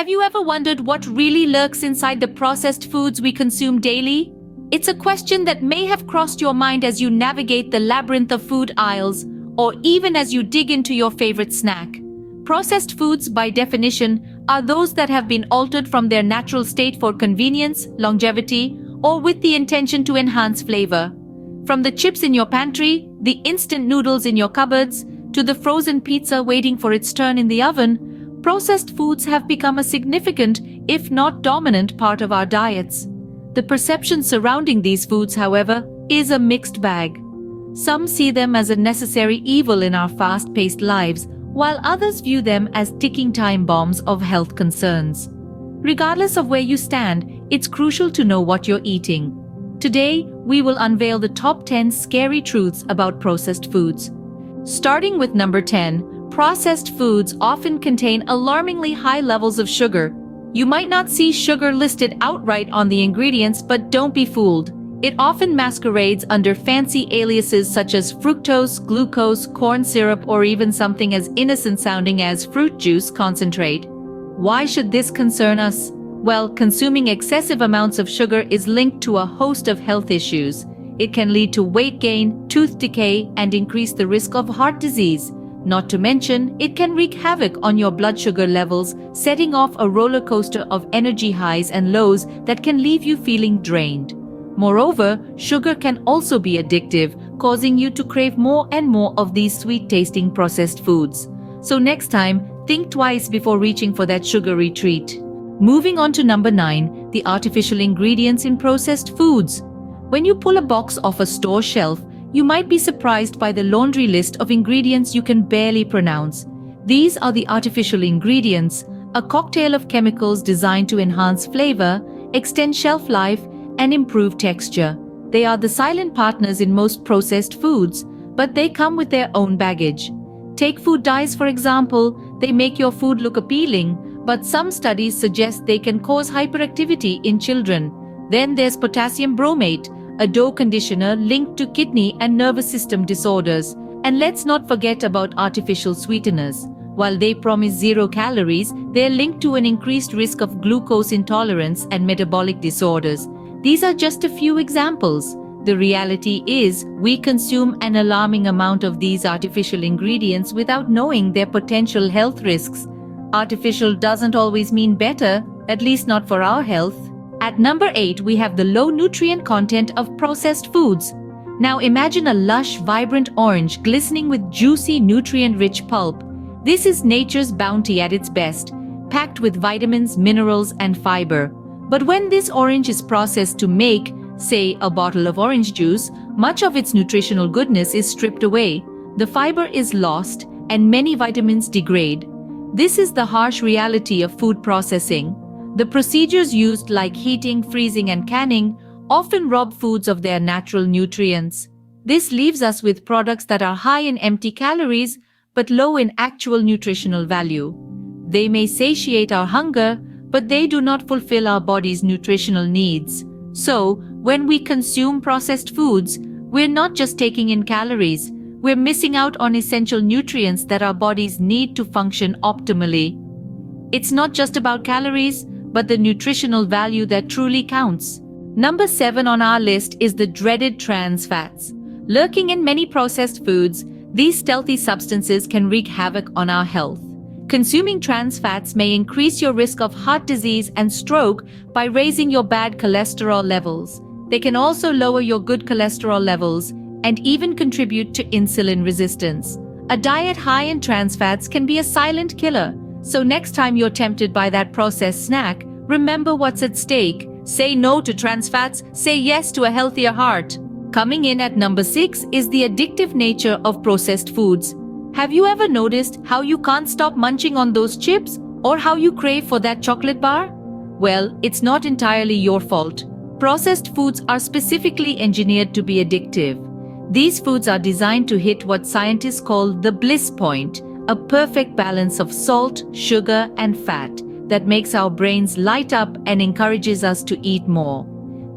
Have you ever wondered what really lurks inside the processed foods we consume daily? It's a question that may have crossed your mind as you navigate the labyrinth of food aisles, or even as you dig into your favorite snack. Processed foods, by definition, are those that have been altered from their natural state for convenience, longevity, or with the intention to enhance flavor. From the chips in your pantry, the instant noodles in your cupboards, to the frozen pizza waiting for its turn in the oven, processed foods have become a significant, if not dominant, part of our diets. The perception surrounding these foods, however, is a mixed bag. Some see them as a necessary evil in our fast-paced lives, while others view them as ticking time bombs of health concerns. Regardless of where you stand, it's crucial to know what you're eating. Today, we will unveil the top 10 scary truths about processed foods. Starting with number 10, processed foods often contain alarmingly high levels of sugar. You might not see sugar listed outright on the ingredients, but don't be fooled. It often masquerades under fancy aliases such as fructose, glucose, corn syrup, or even something as innocent sounding as fruit juice concentrate. Why should this concern us? Well, consuming excessive amounts of sugar is linked to a host of health issues. It can lead to weight gain, tooth decay, and increase the risk of heart disease. Not to mention, it can wreak havoc on your blood sugar levels, setting off a roller coaster of energy highs and lows that can leave you feeling drained. Moreover, sugar can also be addictive, causing you to crave more and more of these sweet-tasting processed foods. So next time, think twice before reaching for that sugary treat. Moving on to number 9, the artificial ingredients in processed foods. When you pull a box off a store shelf, you might be surprised by the laundry list of ingredients you can barely pronounce. These are the artificial ingredients, a cocktail of chemicals designed to enhance flavor, extend shelf life, and improve texture. They are the silent partners in most processed foods, but they come with their own baggage. Take food dyes, for example. They make your food look appealing, but some studies suggest they can cause hyperactivity in children. Then there's potassium bromate, a dough conditioner linked to kidney and nervous system disorders. And let's not forget about artificial sweeteners. While they promise 0 calories, they're linked to an increased risk of glucose intolerance and metabolic disorders. These are just a few examples. The reality is, we consume an alarming amount of these artificial ingredients without knowing their potential health risks. Artificial doesn't always mean better, at least not for our health. At number 8, we have the low nutrient content of processed foods. Now imagine a lush, vibrant orange glistening with juicy, nutrient-rich pulp. This is nature's bounty at its best, packed with vitamins, minerals, and fiber. But when this orange is processed to make, say, a bottle of orange juice, much of its nutritional goodness is stripped away. The fiber is lost, and many vitamins degrade. This is the harsh reality of food processing. The procedures used, like heating, freezing, and canning, often rob foods of their natural nutrients. This leaves us with products that are high in empty calories, but low in actual nutritional value. They may satiate our hunger, but they do not fulfill our body's nutritional needs. So, when we consume processed foods, we're not just taking in calories, we're missing out on essential nutrients that our bodies need to function optimally. It's not just about calories, but the nutritional value that truly counts. Number 7 on our list is the dreaded trans fats. Lurking in many processed foods, these stealthy substances can wreak havoc on our health. Consuming trans fats may increase your risk of heart disease and stroke by raising your bad cholesterol levels. They can also lower your good cholesterol levels and even contribute to insulin resistance. A diet high in trans fats can be a silent killer. So next time you're tempted by that processed snack, remember what's at stake. Say no to trans fats, say yes to a healthier heart. Coming in at number 6 is the addictive nature of processed foods. Have you ever noticed how you can't stop munching on those chips, or how you crave for that chocolate bar? Well, it's not entirely your fault. Processed foods are specifically engineered to be addictive. These foods are designed to hit what scientists call the bliss point, a perfect balance of salt, sugar, and fat that makes our brains light up and encourages us to eat more.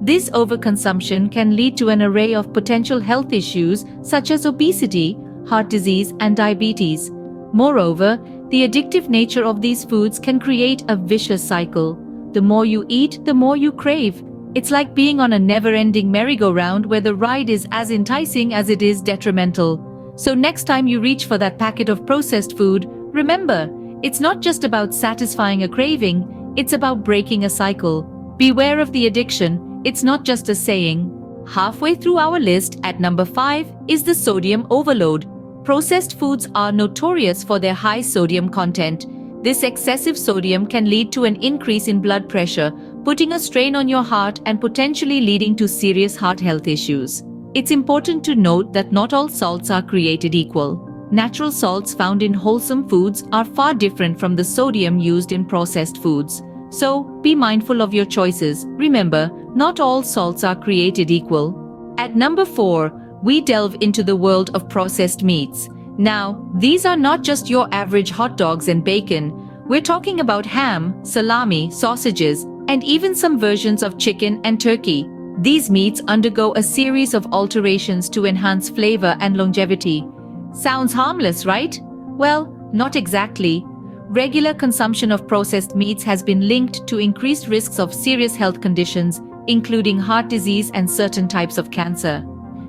This overconsumption can lead to an array of potential health issues such as obesity, heart disease, and diabetes. Moreover, the addictive nature of these foods can create a vicious cycle. The more you eat, the more you crave. It's like being on a never-ending merry-go-round where the ride is as enticing as it is detrimental. So next time you reach for that packet of processed food, remember, it's not just about satisfying a craving, it's about breaking a cycle. Beware of the addiction, it's not just a saying. Halfway through our list, at number 5, is the sodium overload. Processed foods are notorious for their high sodium content. This excessive sodium can lead to an increase in blood pressure, putting a strain on your heart and potentially leading to serious heart health issues. It's important to note that not all salts are created equal. Natural salts found in wholesome foods are far different from the sodium used in processed foods. So, be mindful of your choices. Remember, not all salts are created equal. At number 4, we delve into the world of processed meats. Now, these are not just your average hot dogs and bacon. We're talking about ham, salami, sausages, and even some versions of chicken and turkey. These meats undergo a series of alterations to enhance flavor and longevity. Sounds harmless, right? Well, not exactly. Regular consumption of processed meats has been linked to increased risks of serious health conditions, including heart disease and certain types of cancer.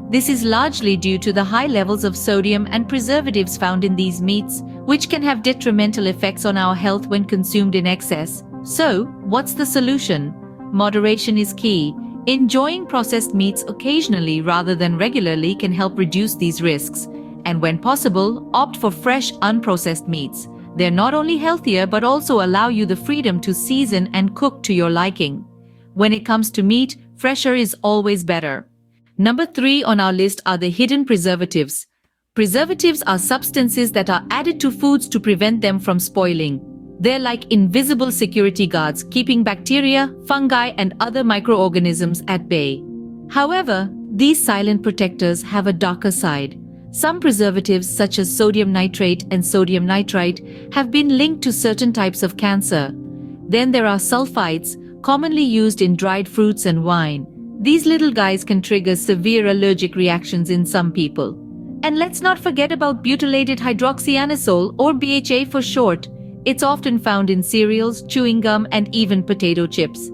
This is largely due to the high levels of sodium and preservatives found in these meats, which can have detrimental effects on our health when consumed in excess. So, what's the solution? Moderation is key. Enjoying processed meats occasionally rather than regularly can help reduce these risks. And when possible, opt for fresh, unprocessed meats. They're not only healthier but also allow you the freedom to season and cook to your liking. When it comes to meat, fresher is always better. Number 3 on our list are the hidden preservatives. Preservatives are substances that are added to foods to prevent them from spoiling. They're like invisible security guards, keeping bacteria, fungi, and other microorganisms at bay. However, these silent protectors have a darker side. Some preservatives, such as sodium nitrate and sodium nitrite, have been linked to certain types of cancer. Then there are sulfites, commonly used in dried fruits and wine. These little guys can trigger severe allergic reactions in some people. And let's not forget about butylated hydroxyanisole, or BHA for short. It's often found in cereals, chewing gum, and even potato chips.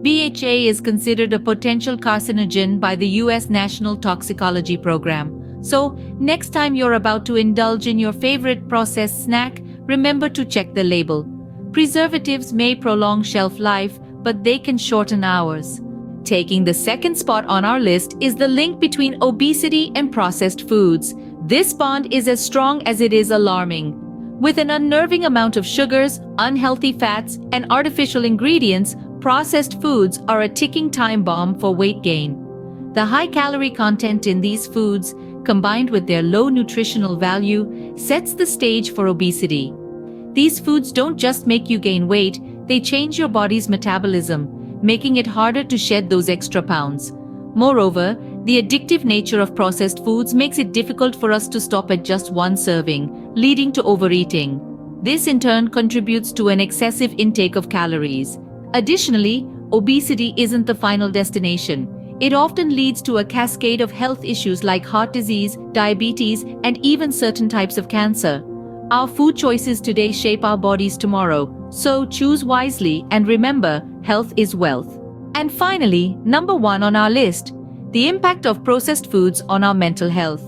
BHA is considered a potential carcinogen by the US National Toxicology Program. So, next time you're about to indulge in your favorite processed snack, remember to check the label. Preservatives may prolong shelf life, but they can shorten hours. Taking the second spot on our list is the link between obesity and processed foods. This bond is as strong as it is alarming. With an unnerving amount of sugars, unhealthy fats, and artificial ingredients, processed foods are a ticking time bomb for weight gain. The high-calorie content in these foods, combined with their low nutritional value, sets the stage for obesity. These foods don't just make you gain weight, they change your body's metabolism, making it harder to shed those extra pounds. Moreover, the addictive nature of processed foods makes it difficult for us to stop at just one serving, leading to overeating. This in turn contributes to an excessive intake of calories. Additionally, obesity isn't the final destination. It often leads to a cascade of health issues like heart disease, diabetes, and even certain types of cancer. Our food choices today shape our bodies tomorrow, so choose wisely and remember, health is wealth. And finally, number 1 on our list, the impact of processed foods on our mental health.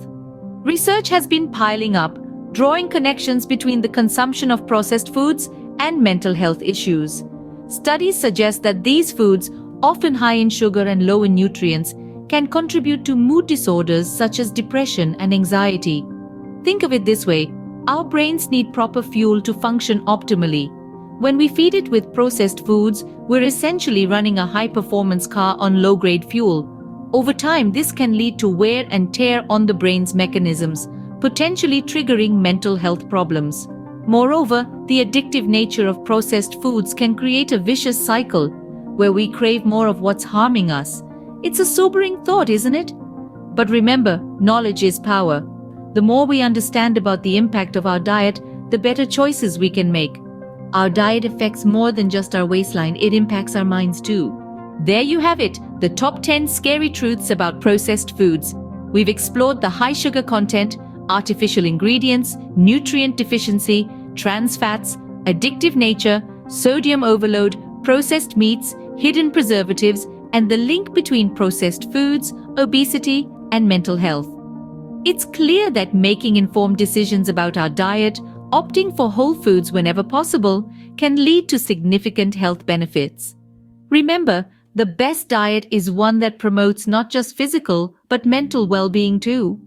Research has been piling up, drawing connections between the consumption of processed foods and mental health issues. Studies suggest that these foods, often high in sugar and low in nutrients, can contribute to mood disorders such as depression and anxiety. Think of it this way, our brains need proper fuel to function optimally. When we feed it with processed foods, we're essentially running a high-performance car on low-grade fuel. Over time, this can lead to wear and tear on the brain's mechanisms, potentially triggering mental health problems. Moreover, the addictive nature of processed foods can create a vicious cycle where we crave more of what's harming us. It's a sobering thought, isn't it? But remember, knowledge is power. The more we understand about the impact of our diet, the better choices we can make. Our diet affects more than just our waistline, it impacts our minds too. There you have it, the top 10 scary truths about processed foods. We've explored the high sugar content, artificial ingredients, nutrient deficiency, trans fats, addictive nature, sodium overload, processed meats, hidden preservatives, and the link between processed foods, obesity, and mental health. It's clear that making informed decisions about our diet, opting for whole foods whenever possible, can lead to significant health benefits. Remember, the best diet is one that promotes not just physical, but mental well-being too.